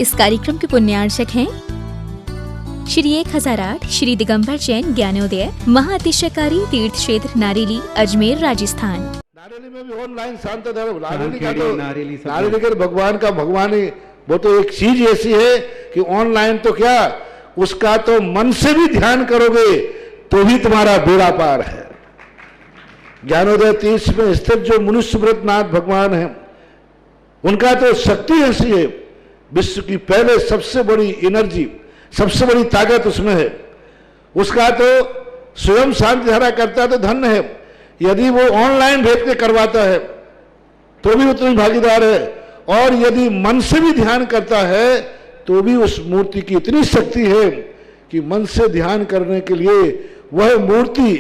इस कार्यक्रम के पुण्यार्चक हैं श्री 1008 श्री दिगंबर जैन ज्ञानोदय महाअतिशयकारी तीर्थ क्षेत्र नारेली अजमेर राजस्थान। नारेली में भी ऑनलाइन शांत धर्म, नारेली का तो नारेली के भगवान का भगवानी वो तो एक चीज ऐसी है कि ऑनलाइन तो क्या, उसका तो मन से भी ध्यान करोगे तो भी तुम्हारा बेड़ा पार है। ज्ञानोदय तीर्थ में स्थित जो मुनिसुब्रतनाथ भगवान है, उनका तो शक्ति ऐसी है, विश्व की पहले सबसे बड़ी एनर्जी, सबसे बड़ी ताकत उसमें है। उसका तो स्वयं शांति धारा करता तो धन्य है, यदि वो ऑनलाइन भेज के करवाता है तो भी उतनी भागीदार है, और यदि मन से भी ध्यान करता है तो भी उस मूर्ति की इतनी शक्ति है कि मन से ध्यान करने के लिए वह मूर्ति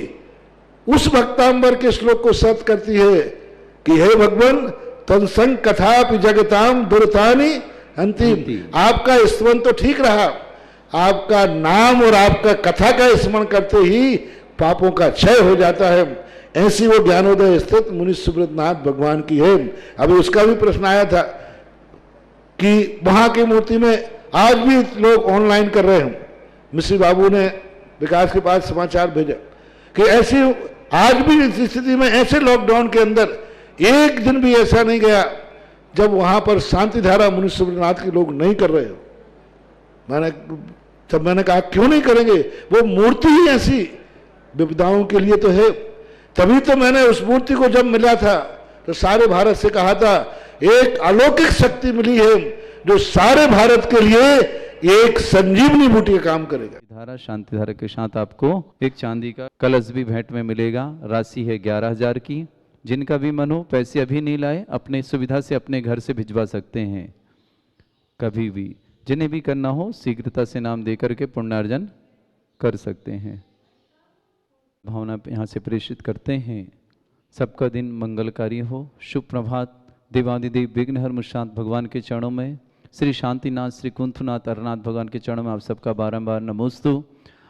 उस भक्तांबर के श्लोक को सत करती है कि हे भगवान तत्संग कथापि जगताम दुर्तानि अंतिम। आपका स्मरण तो ठीक रहा, आपका नाम और आपका कथा का स्मरण करते ही पापों का क्षय हो जाता है। ऐसी वो ज्ञानोदय स्थित मुनि सुब्रतनाथ भगवान की है। अभी उसका भी प्रश्न आया था कि वहां की मूर्ति में आज भी लोग ऑनलाइन कर रहे हैं। मिश्री बाबू ने विकास के पास समाचार भेजा कि ऐसी आज भी इस स्थिति में, ऐसे लॉकडाउन के अंदर एक दिन भी ऐसा नहीं गया जब वहां पर शांति धारा मुनि सुब्रतनाथ के लोग नहीं कर रहे हो। मैंने कहा क्यों नहीं करेंगे, वो मूर्ति ही ऐसी विपदाओं के लिए तो है। तभी तो मैंने उस मूर्ति को जब मिला था तो सारे भारत से कहा था एक अलौकिक शक्ति मिली है जो सारे भारत के लिए एक संजीवनी बूटी का काम करेगा। धारा शांति धारा के साथ आपको एक चांदी का कलश भी भेंट में मिलेगा। राशि है 11,000 की। जिनका भी मन हो, पैसे अभी नहीं लाए, अपने सुविधा से अपने घर से भिजवा सकते हैं कभी भी। जिन्हें भी करना हो शीघ्रता से नाम देकर के पुण्यार्जन कर सकते हैं। भावना यहाँ से प्रेषित करते हैं। सबका दिन मंगलकारी हो। शुभ प्रभात। देवादिदेव विघ्नहर मुशांत भगवान के चरणों में, श्री शांतिनाथ श्री कुंथनाथ अरनाथ भगवान के चरणों में आप सबका बारंबार नमोस्तु।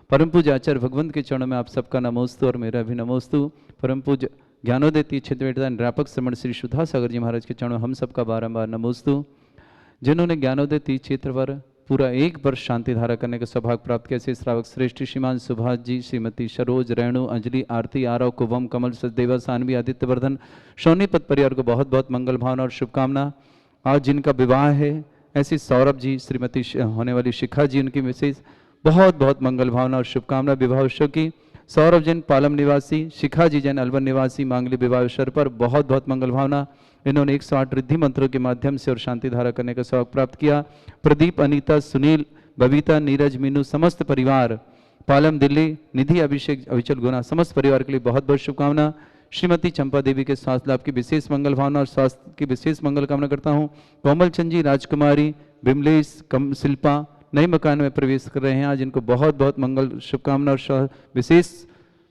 परम पूज्य आचार्य भगवंत के चरणों में आप सबका नमोस्तु और मेरा भी नमोस्तु। परम पूज्य ज्ञानोदय तीर्थ क्षेत्र निरापक श्रमण श्री सुधा सागर जी महाराज के चरणों में हम सबका बारंबार नमोस्तु। जिन्होंने ज्ञानोदय तीर्थ क्षेत्र पर पूरा 1 वर्ष शांति धारा करने का सौभाग्य प्राप्त किया, ऐसे श्रावक श्रेष्ठ श्रीमान सुभाष जी, श्रीमती सरोज, रेणु, अंजलि, आरती, आरव, कुवम, कमल, सचदेवा, सानवी, आदित्यवर्धन, सोनीपत परिवार को बहुत बहुत मंगल भावना और शुभकामना। आज जिनका विवाह है, ऐसी सौरभ जी, श्रीमती होने वाली शिखा जी, उनकी विशेष बहुत बहुत मंगल भावना और शुभकामना। विवाह उत्सव की सौरभ जैन पालम निवासी, शिखा जी जैन अलवर निवासी, मांगली विवाह अवसर पर बहुत बहुत मंगल भावना। इन्होंने 108 रिद्धि मंत्रों के माध्यम से और शांति धारा करने का सौभाग्य प्राप्त किया। प्रदीप, अनीता, सुनील, बबीता, नीरज, मीनू, समस्त परिवार, पालम दिल्ली, निधि, अभिषेक, अविचल गुना, समस्त परिवार के लिए बहुत बहुत शुभकामना। श्रीमती चंपा देवी के स्वास्थ्य लाभ की विशेष मंगल भावना और स्वास्थ्य की विशेष मंगल कामना करता हूँ। कोमल चंद जी, राजकुमारी, बिमलेश, शिल्पा नए मकान में प्रवेश कर रहे हैं। आज इनको बहुत बहुत मंगल शुभकामना और विशेष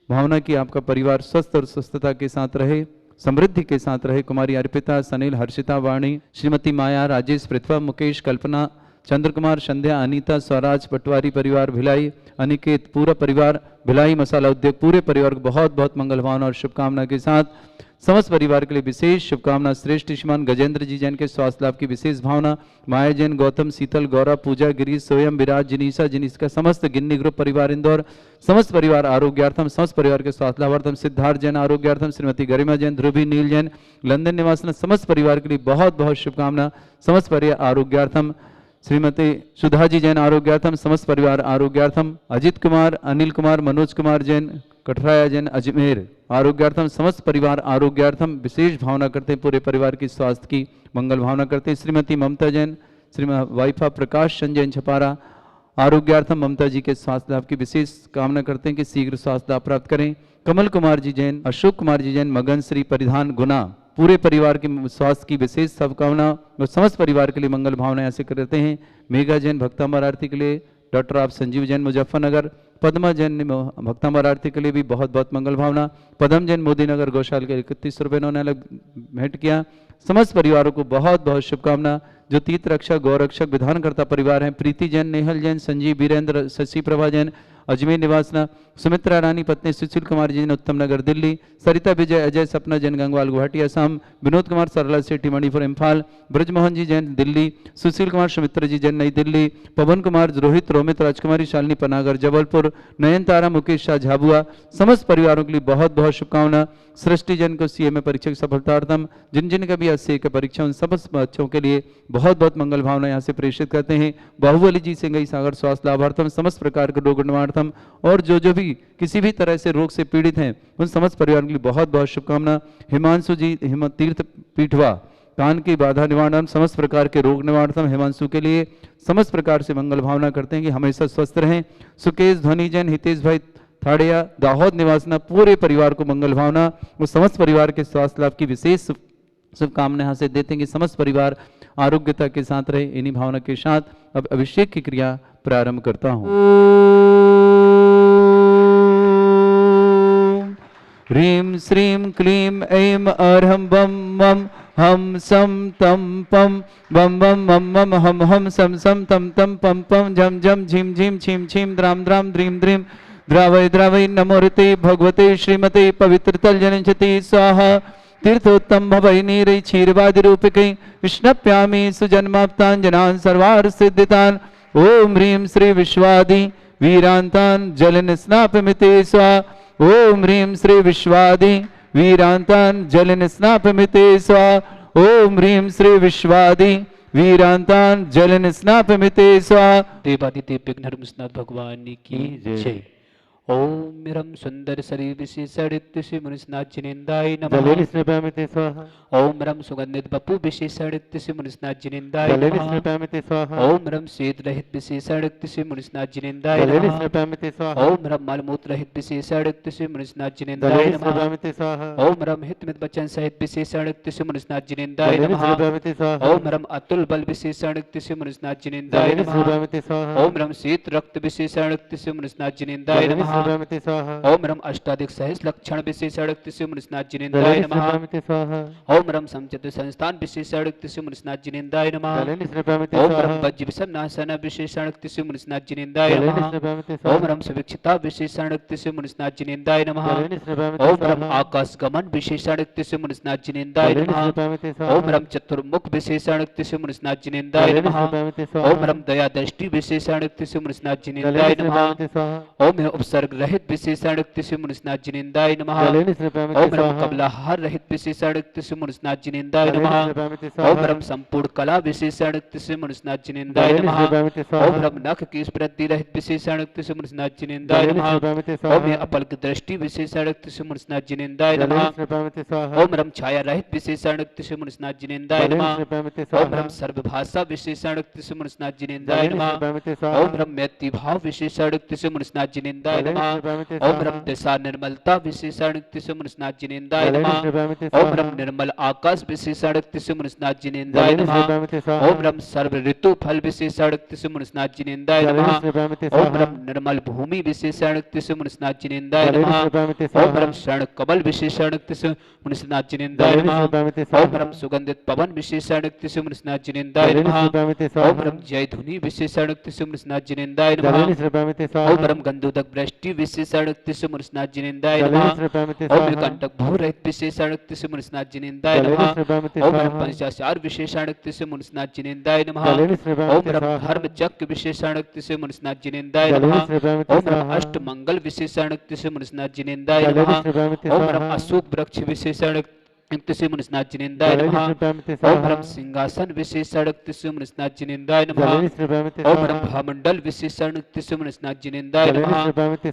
भावना की आपका परिवार स्वस्थ और स्वस्थता के साथ रहे, समृद्धि के साथ रहे। कुमारी अर्पिता, सनील, हर्षिता, वाणी, श्रीमती माया, राजेश, पृथ्वा, मुकेश, कल्पना, चंद्र कुमार, संध्या, अनीता, स्वराज, पटवारी परिवार भिलाई, अनिकेत, पूरा परिवार भिलाई मसाला उद्योग, पूरे परिवार को बहुत बहुत मंगल भावना और शुभकामना के साथ समस्त परिवार के लिए विशेष शुभकामना। श्रेष्ठ श्रीमान गजेंद्र जी जैन के स्वास्थ्य लाभ की विशेष भावना। माया जैन, गौतम, शीतल, गौरव, पूजा, गिरीश, सोयम, विराज, जिनीसा, जिनिस समस्त गिन्नी ग्रुप परिवार इंदौर, समस्त परिवार आरोग्यार्थम, समस्त परिवार के स्वास्थ्य लाभार्थम। सिद्धार्थ जैन आरोग्यार्थम, श्रीमती गरिमा जैन, ध्रुवी, नील जैन लंदन निवासन, समस्त परिवार के लिए बहुत बहुत शुभकामना। समस्त परिवार आरोग्यार्थम। श्रीमती सुधा जी जैन आरोग्यार्थम, समस्त परिवार आरोग्यार्थम। अजित कुमार, अनिल कुमार, मनोज कुमार जैन, कठराया जैन अजमेर आरोग्यार्थम, समस्त परिवार आरोग्यार्थम विशेष भावना करते हैं। पूरे परिवार की स्वास्थ्य की मंगल भावना करते हैं। श्रीमती ममता जैन, श्रीमती वाइफा प्रकाश चंद जैन छपारा आरोग्यार्थम, ममता जी के स्वास्थ्य लाभ की विशेष कामना करते हैं कि शीघ्र स्वास्थ्य लाभ प्राप्त करें। कमल कुमार जी जैन, अशोक कुमार जी जैन, मगन श्री परिधान गुना, पूरे परिवार के स्वास्थ्य की विशेष शुभकामना और समस्त परिवार के लिए मंगल भावना ऐसे करते हैं। मेघा जैन भक्तांबर आरती के लिए, डॉक्टर आप संजीव जैन मुजफ्फरनगर, पद्मा जैन भक्तांबर आरती के लिए भी बहुत बहुत मंगल भावना। पदम जैन मोदी नगर गौशाल के 31 रुपये उन्होंने अलग भेंट किया। समस्त परिवारों को बहुत बहुत शुभकामना। जो तीर्थ रक्षक गौरक्षक विधानकर्ता परिवार हैं, प्रीति जैन, नेहल जैन, संजीव, वीरेंद्र, शशि प्रभा जैन अजमेर निवासना सुमित्रा रानी पत्नी सुशील कुमार जी उत्तम नगर दिल्ली, सरिता विजय अजय सपना जैन गंगवाल गुवाहाटी असम, विनोद कुमार सरला सेठी मणिपुर इम्फाल, ब्रजमोहन जी जैन दिल्ली, सुशील कुमार सुमित्रा जी जैन नई दिल्ली, पवन कुमार रोहित रोमित राजकुमारी शालिनी पनागर जबलपुर, नयन तारा मुकेश शाह झाबुआ, समस्त परिवारों के लिए बहुत बहुत शुभकामना। सृष्टि जन को सीए में परीक्षा की सफलतार्थम, जिन जिन का भी 80 का परीक्षा, उन समस्त बच्चों के लिए बहुत बहुत मंगल भावना यहाँ से प्रेषित करते हैं। बाहुबली जी से गई सागर स्वास्थ्य लाभार्थम, समस्त प्रकार के रोग निवारणार्थम, और जो भी किसी भी तरह से रोग से पीड़ित हैं उन समस्त परिवार के लिए बहुत बहुत शुभकामना। हिमांशु जी तीर्थ पीठवा कान की बाधा निवारण, समस्त प्रकार के रोग निवारणार्थम हिमांशु के लिए समस्त प्रकार से मंगल भावना करते हैं कि हमेशा स्वस्थ रहें। सुकेश ध्वनि जैन हितेश भाई थाड़िया दाहोद निवासना, पूरे परिवार को मंगल भावना, वो समस्त परिवार के स्वास्थ्य लाभ की विशेष शुभकामना यहाँ से देते हैं कि समस्त परिवार आरोग्यता के साथ रहे। इन्हीं भावना के साथ अब अभिषेक की क्रिया प्रारंभ करता हूँ। ह्रीं श्रीं क्लीं ऐं अर्हं बम मम हम सम तम पम बम बम मम मम हम हम सम सम तम तम पम पम झम झम झिम झिम छिम छिम द्राम द्राम द्रीम द्रीम द्रावय द्रावय नमोरते भगवते श्रीमते पवित्रतल जनजति स्वाहा। तीर्थोत्तम भवै नीरै क्षीरवादि रूपिकै विष्णप्यामि सुजन्माप्ताञ्जनान् सर्वार्थ सिद्धितान्। ओम ह्रीं श्री विश्वादि वीरान्तान् जलन स्नापमिते स्वाहा। ओम ह्रीं श्री विश्वादि वीरान्तान् जलन स्नापमिते स्वाहा। ओम ह्रीं श्री विश्वादि वीरान्तान् जलन स्नापमिते स्वाहा। देवादिदेव विघ्नहरनाथ भगवान की जय। ओम मिरम सुंदर शरीर विशेषणित्य श्री मुनिस्नाथ जिनेन्द्राय नमः। ओम मिरम सुगंधित बपु विशेषणित्य श्री मुनिस्नाथ जिनेन्द्राय नमः। ओम मिरम श्वेत रहित विशेषणित्य श्री मुनिस्नाथ जिनेन्द्राय नमः। ओम मिरम मलमूत्र रहित विशेषणित्य श्री मुनिस्नाथ जिनेन्द्राय नमः। ओम मिरम हित मित वचन सहित विशेषणित्य श्री मुनिस्नाथ जिनेन्द्राय नमः। ओम मिरम अतुल बल विशेषणित्य श्री मुनिस्नाथ जिनेन्द्राय नमः। ओम मिरम शीत रक्त विशेषणित्य श्री मुनिस्नाथ जिनेन्द्राय नमः। ओम रम अष्टाधिक सहस लक्षण विशेषणित्य श्री मुनिस्नाथ जिनेन्द्राय नमः। ओम रम समचतुर संस्थान विशेषणित्य श्री मुनिस्नाथ जिनेन्द्राय नमः। ओम रम वज्र विसन्नासन विशेषणित्य श्री मुनिस्नाथ जिनेन्द्राय नमः। ओम रम सुविक्षिता विशेषणित्य श्री मुनिस्नाथ जिनेन्द्राय नमः। ओम रम आकाश गमन विशेषणित्य श्री मुनिस्नाथ जिनेन्द्राय नमः। ओम रम चतुर्मुख विशेषणित्य श्री मुनिस्नाथ जिनेन्द्राय नमः। ओम रम दया दृष्टि विशेषणित्य श्री मुनिस्नाथ जिनेन्द्राय नमः। ओम उपसर्ग रहित विशेषणित्य श्री मुनिस्नाथ जिनेन्द्राय नमः। ओम रम कमलाहार रहित विशेषणित्य श्री मुनिस्नाथ जिनेन्द्राय नमः। ओम रम संपूर्ण कला विशेषणित्य श्री मुनिस्नाथ जिनेन्द्राय नमः। ओम रम नख की वृद्धि रहित विशेषणित्य श्री मुनिस्नाथ जिनेन्द्राय नमः। ओम अपलक दृष्टि विशेषणित्य श्री मुनिस्नाथ जिनेन्द्राय नमः। ओम रम छाया रहित विशेषणित्य श्री मुनिस्नाथ जिनेन्द्राय नमः। ओम रम सर्वभाषा विशेषणित्य श्री मुनिस्नाथ जिनेन्द्राय नमः। ओम रम मैत्री भाव विशेषणित्य श्री मुनिस्नाथ जिनेन्द्राय नमः। ओम रम दिशा निर्मलता विशेषणित्य श्री मुनिस्नाथ जिनेन्द्राय नमः। ओम रम निर्मल आकाश विशेषणित्य श्री मुनिस्नाथ जिनेन्द्राय नमः। ओम रम सर्व ऋतु फल विशेषणित्य श्री मुनिस्नाथ जिनेन्द्राय नमः। ओम रम निर्मल भूमि विशेषणित्य श्री मुनिस्नाथ जिनेन्द्राय नमः। ओम रम शरण कमल विशेषणित्य श्री मुनिस्नाथ जिनेन्द्राय नमः। ओम रम सुगंधित पवन विशेषणित्य श्री मुनिस्नाथ जिनेन्द्राय नमः। ओम रम जय धुनि विशेषणित्य श्री मुनिस्नाथ जिनेन्द्राय नमः। ओम रम गंधोदक वृष्टि विशेषणित्य श्री मुनिस्नाथ जिनेन्द्राय नमः। ओम कंटक भू रहित विशेषणित्य श्री मुनिस्नाथ जिनेन्द्राय नमः। ओम रम पंचाचार विशेषणित्य श्री मुनिस्नाथ जिनेन्द्राय नमः। ओम रम धर्म चक्र विशेषणित्य श्री मुनिस्नाथ जिनेन्द्राय नमः। ओम रम अष्ट मंगल विशेषणित्य श्री मुनिस्नाथ जिनेन्द्राय नमः। ओम रम अशोक वृक्ष विशेषणित्य श्री मुनिस्नाथ जिनेन्द्राय नमः। ओम रम सिंहासन विशेषणित्य श्री मुनिस्नाथ जिनेन्द्राय नमः। ओम रम भामंडल विशेषणित्य श्री मुनिस्नाथ जिनेन्द्राय नमः।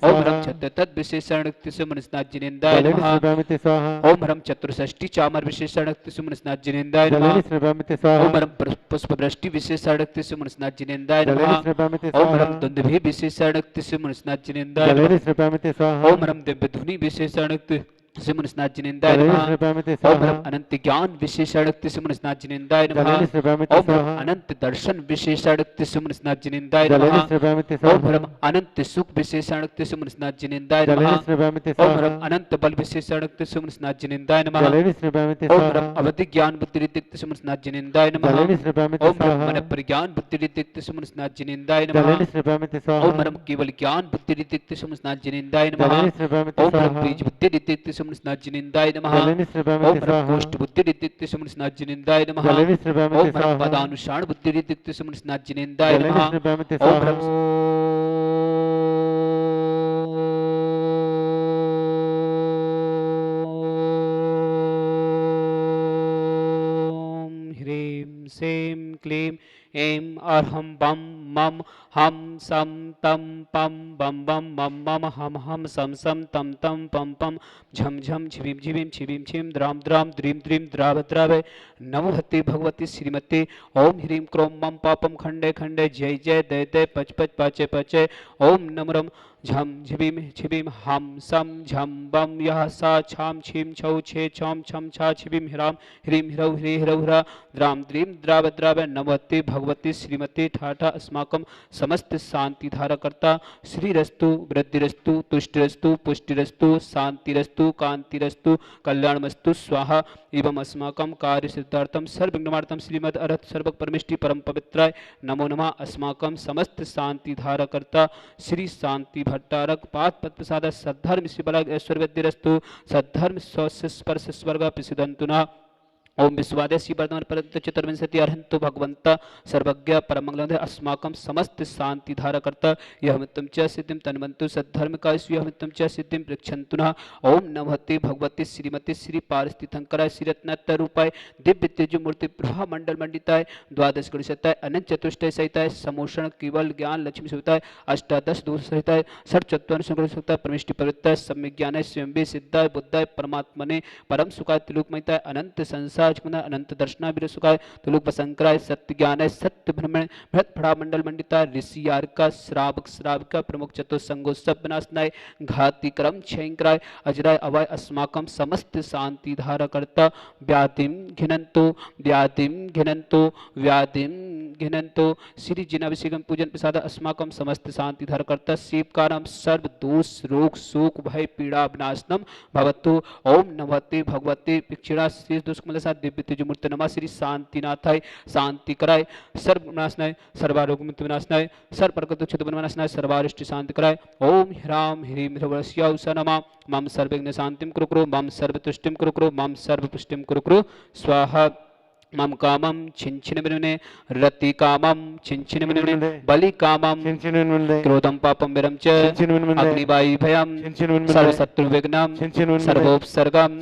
ओम रम छत्रतत् विशेषणित्य श्री मुनिस्नाथ जिनेन्द्राय नमः। ओम रम चतुर्षष्टि चामर विशेषणित्य श्री मुनिस्नाथ जिनेन्द्राय नमः। ओम रम पुष्प वृष्टि विशेषणित्य श्री मुनिस्नाथ जिनेन्द्राय नमः। ओम रम दुंदुभि विशेषणित्य श्री मुनिस्नाथ जिनेन्द्राय नमः। ओम रम दिव्य धुनि विशेषणित्य सिमुनिस्नाथ जिनेन्द्राय नमः। ओम ब्रह्म अनंत ज्ञान विशेषाणक्ति सिमुनिस्नाथ जिनेन्द्राय नमः। ओम ब्रह्म अनंत दर्शन विशेषाणक्ति सिमुनिस्नाथ जिनेन्द्राय नमः। ओम ब्रह्म अनंत सुख विशेषाणक्ति सिमुनिस्नाथ जिनेन्द्राय नमः। ओम ब्रह्म अनंत बल विशेषाणक्ति सिमुनिस्नाथ जिनेन्द्राय नमः। ओम ब्रह्म अवधि ज्ञान बुद्धि ऋतिक सिमुनिस्नाथ जिनेन्द्राय नमः। ओम ब्रह्म मन प्रज्ञान बुद्धि ऋतिक सिमुनिस्नाथ जिनेन्द्राय नमः। ओम ब्रह्म केवल ज्ञान बुद्धि ऋतिक सिमुनिस्नाथ जिनेन्द्राय नमः। ओम ब्रह्म बीज बुद्धि ऋतिक सिमुनिस्नाथ जिनेन्द्राय नमः। ओम ब्रह्म कोष्ठ बुद्धि ऋतिक सिमुनिस्नाथ जिनेन्द्राय नमः। ओम ब्रह्म पदानुसार बुद्धि ऋतिक सिमुनिस्नाथ जिनेन्द्राय नमः। ओम ब्रह्म ह्रीं सें क्लीं ऐं अर्हं बम मम हम सम तम पम बम बम मम मम हम हम सम सम तम तम पम पम झम झम झिविम झिविम छिविम छिम द्राम द्राम द्रीम द्रीम द्राव द्राव नमोहते भगवती श्रीमते। ओम ह्रीं क्रों मम पापम खंडे खंडे जय जय दय दय पच पच पाचे पचे। ओम नमरम झम झिबिम छिबिम हम सम झम बम यह सा छाम छिम छौ छे छम छम छा छिबिम हिराम ह्रीम हिरौ ह्री हिरौ ह्रा द्राम द्रीम द्राव द्राव नमोहते भगवती श्रीमते ठाठा अस्माकं समस्त शांति धारकर्ता श्रीरस्तु वृद्धिरस्तु तुष्टिरस्तु पुष्टिरस्तु शांतिरस्तु कांतिरस्तु कल्याणमस्तु स्वाहा। एवं अस्माकं कार्य सिद्धार्थम सर्वविघ्नमार्तम श्रीमद् अरहत सर्वक परमेष्टि परम पवित्राय नमो नमः। अस्माकं समस्त शांति धारकर्ता श्री शांति भट्टारक पाद पद प्रसाद सद्धर्म शिवलग ऐश्वर्यवृद्धिरस्तु सद्धर्म स्पर्श स्वर्ग प्रसिद्धन्तु न। ओम विश्वादय श्री वर्धमान परंत चतुर्विंशति अर्हंतु भगवंता सर्वज्ञ परमंगल अस्माकं समस्त शांति धारकर्ता यह मित्तम च सिद्धिम तन्वन्तु सद्धर्म का यह मित्तम च सिद्धिम पृच्छन्तु नः। ओम नमस्ते भगवती श्रीमती श्री पारस्थितंकराय श्री रत्नत्र रूपाय दिव्य तेज मूर्ति प्रभा मंडल मंडिताय द्वादश गुणशताय अनंत चतुष्टय सहिताय समोषण केवल ज्ञान लक्ष्मी सहिताय अष्टादश दोष सहिताय षट चत्वार संग्रह सहिताय परमेष्टि पवित्राय सम्यक ज्ञानाय स्वयं सिद्धाय बुद्धाय परमात्मने परम सुखाय त्रिलोकमयताय अनंत संसार अनंत दर्शना विरसुखाय तुलुक बसंकराय सत्य ज्ञानाय सत्य भ्रमण भृत फड़ा मंडल मंडिता ऋषि यारका श्रावक श्राविका प्रमुख चतुसंगो सब विनाशनाय घाति क्रम क्षयंकराय अजराय अवाय अस्माकं समस्त शांति धारकर्ता व्याधिम घिनंतो व्याधिम घिनंतो व्याधिम घिनंतो श्री जिनाभिषेकम पूजन प्रसाद अस्माकं समस्त शांति धारकर्ता शिवकारम सर्व दोष रोग शोक भय पीड़ा विनाशनम भवतु। ओम नमस्ते भगवते पिक्षिणा श्री दुष्कमल दिव्य तेज मूर्ति नमः श्री शांतिनाथाय शांति कराय सर्व विनाशनाय सर्वारोग मुक्ति विनाशनाय सर्व प्रकृति क्षत विनाशनाय सर्वारिष्ट शांति कराय। ओम ह्राम ह्रीं ह्रवस्याउ स नमः मम सर्वज्ञ शांतिम कुरु कुरु मम सर्व तुष्टिम कुरु कुरु मम सर्व पुष्टिम कुरु कुरु स्वाहा। मम कामम छिंछिन विनुने रति कामम छिंछिन विनुने बलि कामम क्रोधम पापम विरम च अग्निवायु भयम सर्व शत्रु विघ्नम सर्वोपसर्गम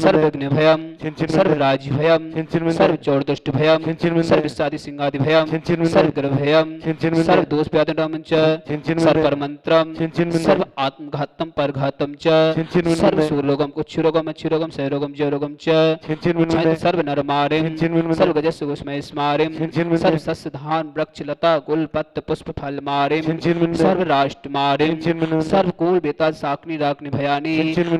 सर्वविघ्न भयम सर्व राज भयम सर्व चोर दुष्ट भयम सर्व सादि सिंहादि भयम सर्व ग्रह भयम सर्व दोष व्याधिम च सर्व परमंत्रम सर्व आत्मघातम परघातम च सर्व सुरोगम उच्छुरोगम अच्छुरोगम सहरोगम जयरोगम च सर्व नरमारिम सर्व गजस्व गोस्मय स्मारिम सर्व सस्य धान वृक्ष लता गुल पत्र पुष्प फल मारिम सर्व राष्ट्र मारिम सर्व कुल बेता साकनी राकनी भयानी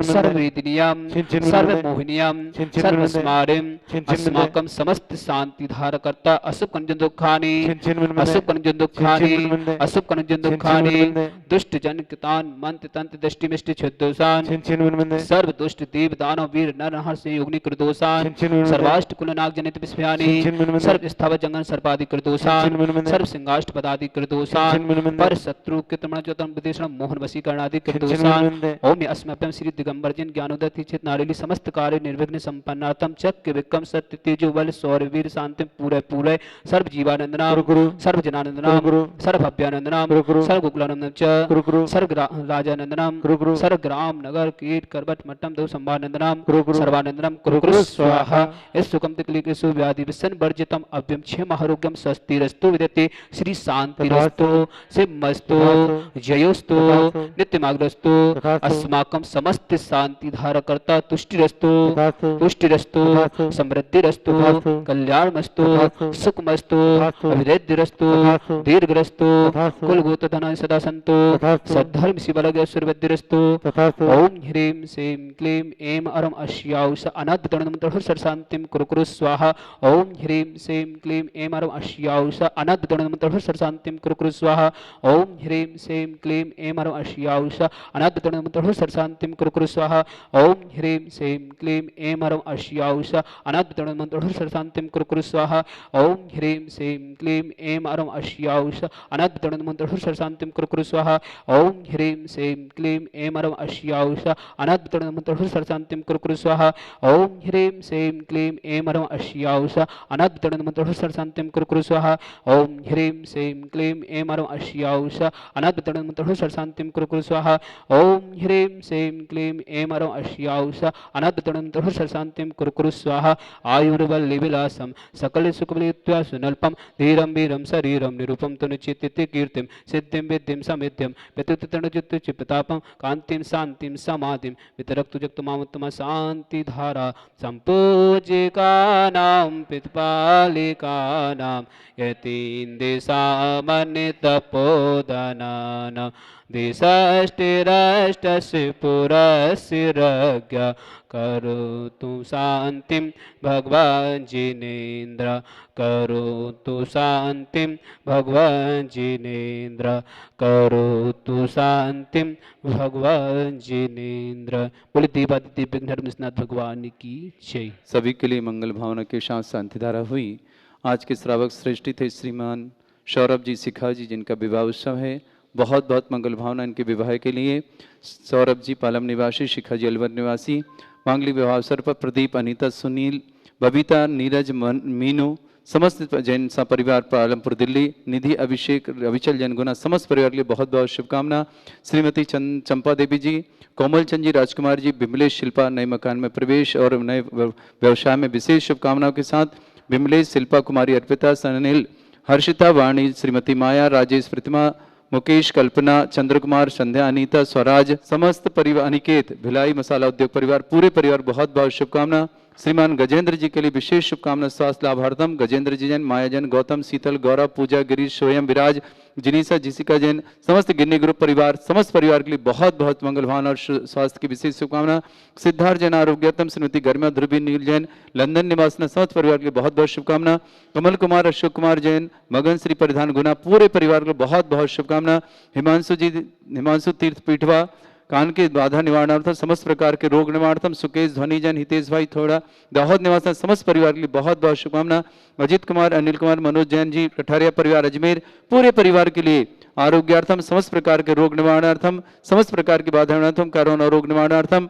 सर्व वेदिनियम सर्व मोहिनियम सर्व स्मारिम अस्माकं समस्त शांति धारकर्ता अशुभ कंजन दुखानि अशुभ कंजन दुखानि अशुभ कंजन दुखानि दुष्ट जन कितान मंत्र तंत्र दृष्टि मिष्टि छुद्धोषान सर्व दुष्ट देव दानव वीर नर हर्ष योगिनी कृदोषान सर्वाष्ट कुल नाग जनित विस्मयानि सर्व स्थावर जंगन सर्पादि कृदोषान सर्व सिंहाष्ट पदादि कृदोषान पर शत्रु कृतमण ज्योतम विदेशण मोहन वशीकरणादि कृदोषान। ओम अस्मभ्यं श्री दिगंबर जिन ज्ञानोदय चित नारिली समस्त कार्य निर्विघ्न संपन्नातम चक्र विक्रम सत्य तेजो बल सौर्य वीर शांति पूरे पूरे सर्व जीवानंदनाम सर्व जनानंदनाम सर्व भव्यानंदनाम सर्व गोकुलानंदम च सर्व राजानंदनाम सर्व ग्राम नगर कीट करबट मट्टम दो संभानंदनाम सर्वानंदनाम कुरु कुरु स्वाहा। इस सुकम तिकली के व्याधि व्यसन वर्जितम अव्यम क्षेम आरोग्यम स्वस्तिरस्तु विद्यते श्री शांतिरस्तु सिमस्तु जयोस्तु नित्यमाग्रस्तु अस्माकं समस्त शांति धारकर्ता तुष्टिरस्तु पुष्टिरस्तु समृद्धिरस्तु कल्याणमस्तु सुखमस्तु अभिवृद्धिरस्तु दीर्घरस्तु कुलभूत धनानि सदा सन्तु सद्धर्म शिवलग्य सुरवृद्धिरस्तु ओम ह्रीं श्रीं क्लीं ऐं अरम अश्याउष अनाद्यतरणमन्त्रः सर्वशान्तिं कुरु कुरु स्वाहा ओम ह्रीं श्रीं क्लीं ऐं अरम अश्याउष अनाद्यतरणमन्त्रः सर्वशान्तिं कुरु कुरु स्वाहा ओम ह्रीं श्रीं क्लीं ऐं अरम अश्याउष अनाद्यतरणमन्त्रः सर्वशान्तिं कुरु कुरु स्वाहा ओम ह्रीं श्रीं क्लीं ऐं अरम अश्याउष अनाद्यतरणमन्त्रः सर्वशान्तिं कुरु कुरु स्वाहा ओम ह्रीं श्रीं क्लीं ऐं अरम अश्याउष अनाद्यतरणमन्त्रः सर्वशान्तिं कुरु कुरु स्वाहा ओम ह्रीं श्रीं क्लीं ऐं अरम अश्याउष अनाद्यतरणमन्त्रः सर्वशान्तिं कुरु कुरु स्वाहा ओम ह्रीं श्रीं क्लीं ऐं अरम अश्याउष अनाद्यतरणमन्त्रः सर्वशान्तिं कुरु कुरु स्वाहा ओम ह्रीं श्रीं क्लीं ऐं अरम अश्याउष अनाद्यतरणमन्त्रः सर्वशान्तिं कुरु कुरु स्वाहा ओम ह्रीं श्रीं क्लीं ऐं अरम अश्याउष अनाद्यतरणमन्त्रः सर्वशान्तिं कुरु कुरु स्वाहा आयुर्वल्लीविलासं सकल सुखबलित्वा सुनल्पं धीरं वीरं शरीरं निरूपं तनुचित्ते कीर्तिं सिद्धिं विद्धिं समिद्धिं व्यतितरणचित्तचित्तापं कान्तिं शान्तिं समाधिं वितरक्तु जक्तमामुत्तम शान्तिधारा सम्पूजिकानां पितपालिकानां यतीन्द्रियसामान्यतपोदनानां दिशष्टिरष्टस्य पुरस्सिरज्ञ करोतु शान्तिं भगवान् जिनेन्द्र करोतु शान्तिं भगवान् जिनेन्द्र करोतु शान्तिं भगवान् जिनेन्द्र। बोले देवादिदेव विघ्नहरनाथ भगवान की जय। सभी के लिए मंगल भावना के साथ शांति धारा हुई। आज के श्रावक श्रेष्ठी थे श्रीमान सौरभ जी शिखा जी, जिनका विवाह उत्सव है। बहुत बहुत मंगल भावना इनके विवाह के लिए। सौरभ जी पालम निवासी, शिखा जी अलवर निवासी। मांगलिक विवाह अवसर पर प्रदीप, अनीता, सुनील, बबीता, नीरज, मीनू, समस्त जैन सा परिवार पालमपुर दिल्ली, निधि, अभिषेक, अविचल जनगुना, समस्त परिवार के लिए बहुत बहुत शुभकामना। श्रीमती चंपा देवी जी, कोमल चंद जी, राजकुमार जी, बिमलेश, शिल्पा नए मकान में प्रवेश और नए व्यवसाय में विशेष शुभकामनाओं के साथ बिमलेश, शिल्पा कुमारी, अर्पिता, सनिल, हर्षिता, वाणी, श्रीमती माया, राजेश, प्रतिमा, मुकेश, कल्पना, चंद्रकुमार, संध्या, अनीता, स्वराज, समस्त परिवार, अनिकेत, भिलाई मसाला उद्योग परिवार, पूरे परिवार बहुत बहुत शुभकामना। श्रीमान गजेंद्र जी के लिए विशेष शुभकामना। स्वास्थ्य लाभार्थम गजेंद्र जी जैन, माया जैन, गौतम, शीतल, गौरव, पूजा, गिरीश, स्वयं, विराज, जिनीसा, जिसिका जैन, समस्त गिन्नी ग्रुप परिवार, समस्त परिवार के लिए बहुत बहुत मंगल भावना और स्वास्थ्य की विशेष शुभकामना। सिद्धार्थ जैन आरोग्यतम, श्रीमती गर्मा, ध्रुवी, नील जैन, लंदन निवासना, समस्त परिवार के लिए बहुत बहुत शुभकामना। कमल कुमार, अशोक कुमार जैन, मगन श्री परिधान गुना, पूरे परिवार को बहुत बहुत शुभकामना। हिमांशु जी, हिमांशु तीर्थ पीठवा, कान के बाधा निवारणार्थम, समस्त प्रकार के रोग निवारणार्थम, सुकेश, ध्वनि जैन, हितेश भाई थोड़ा, दाहोद निवासन, समस्त परिवार के लिए बहुत बहुत शुभकामना। अजित कुमार, अनिल कुमार, मनोज जैन जी, कठारिया परिवार अजमेर, पूरे परिवार के लिए आरोग्यार्थम, समस्त प्रकार के रोग निवारणार्थम, समस्त प्रकार की बाधा निवारणार्थम, कोरोना रोग निवारणार्थम।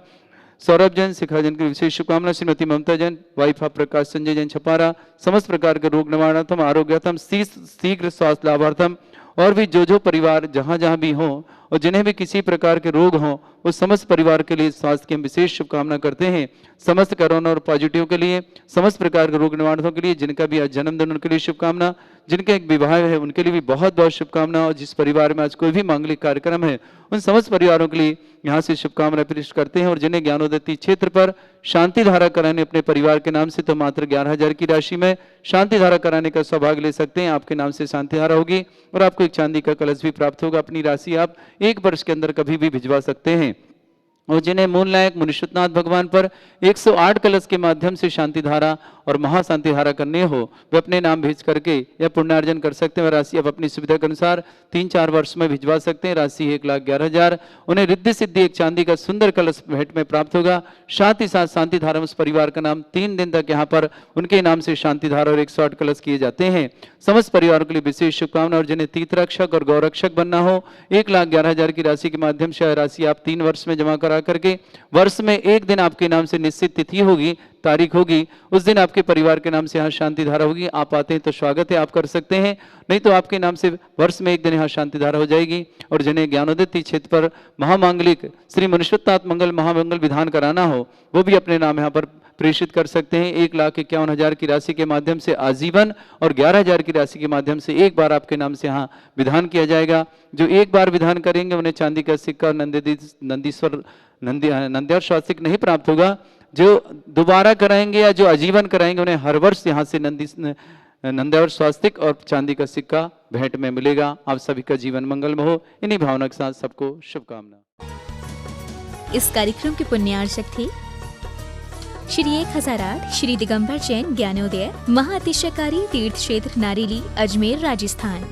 सौरभ जैन, शिखा जैन की विशेष शुभकामना। श्रीमती ममता जैन, वाइफ ऑफ प्रकाश संजय जैन छपारा, समस्त प्रकार के रोग निवारणार्थम, आरोग्यार्थम, शीघ्र स्वास्थ्य लाभार्थम। और भी जो परिवार जहाँ जहाँ भी हों और जिन्हें भी किसी प्रकार के रोग हों, उस समस्त परिवार के लिए स्वास्थ्य की हम विशेष शुभकामना करते हैं। समस्त कोरोना और पॉजिटिव के लिए, समस्त प्रकार के रोग निवारणों के लिए, जिनका भी आज जन्मदिन उनके लिए शुभकामना, जिनके एक विवाह है उनके लिए भी बहुत बहुत शुभकामना। और जिस परिवार में आज कोई भी मांगलिक कार्यक्रम है, उन समस्त परिवारों के लिए यहाँ से शुभकामना पेश करते हैं। और जिन्हें ज्ञानोदय क्षेत्र पर शांति धारा कराने अपने परिवार के नाम से, तो मात्र 11,000 की राशि में शांति धारा कराने का सौभाग्य ले सकते हैं। आपके नाम से शांति धारा होगी और आपको एक चांदी का कलश भी प्राप्त होगा। अपनी राशि आप 1 वर्ष के अंदर कभी भी भिजवा सकते हैं। और जिन्हें मूल नायक मुनीश्वरनाथ भगवान पर 108 कलश के माध्यम से शांति धारा और महाशांति धारा करने हो, वे अपने नाम भेज करके या पुण्यार्जन कर सकते हैं। राशि आप अपनी सुविधा के अनुसार 3-4 वर्ष में भिजवा सकते हैं। राशि 1,11,000। उन्हें रिद्धि सिद्धि एक चांदी का सुंदर कलश भेंट में प्राप्त होगा। साथ ही साथ शांति धारा उस परिवार का नाम 3 दिन तक यहाँ पर उनके नाम से शांति धारा और 108 कलश किए जाते हैं। समस्त परिवारों के लिए विशेष शुभकामना। और जिन्हें तीर्थरक्षक और गौरक्षक बनना हो, 1,11,000 की राशि के माध्यम से राशि आप 3 वर्ष में जमा करा करके वर्ष में 1 दिन आपके नाम से निश्चित तिथि होगी, तारीख होगी, उस दिन आपके परिवार के नाम से यहाँ शांति धारा होगी। आप आते हैं तो स्वागत है, आप कर सकते हैं, नहीं तो आपके नाम से वर्ष में 1 दिन यहाँ शांति धारा हो जाएगी। और जिन्हें ज्ञानोदय क्षेत्र पर महामांगलिक श्री मुनीश्वरनाथ मंगल महामंगल विधान कराना हो, वो भी अपने नाम यहाँ पर प्रेषित कर सकते हैं। 1,51,000 की राशि के माध्यम से आजीवन और 11,000 की राशि के माध्यम से एक बार आपके नाम से यहाँ विधान किया जाएगा। जो एक बार विधान करेंगे उन्हें चांदी का सिक्का और नंद्यार स्वास्तिक नहीं प्राप्त होगा। जो दोबारा कराएंगे या जो आजीवन कराएंगे उन्हें हर वर्ष यहाँ से नंद्यार स्वास्तिक और चांदी का सिक्का भेंट में मिलेगा। आप सभी का जीवन मंगलमय हो। इन्हीं भावना के साथ सबको शुभकामना। इस कार्यक्रम के पुण्यार्चक थे श्री 1008 श्री दिगंबर जैन ज्ञानोदय महाअतिशयकारी तीर्थ क्षेत्र नारेली, अजमेर, राजस्थान।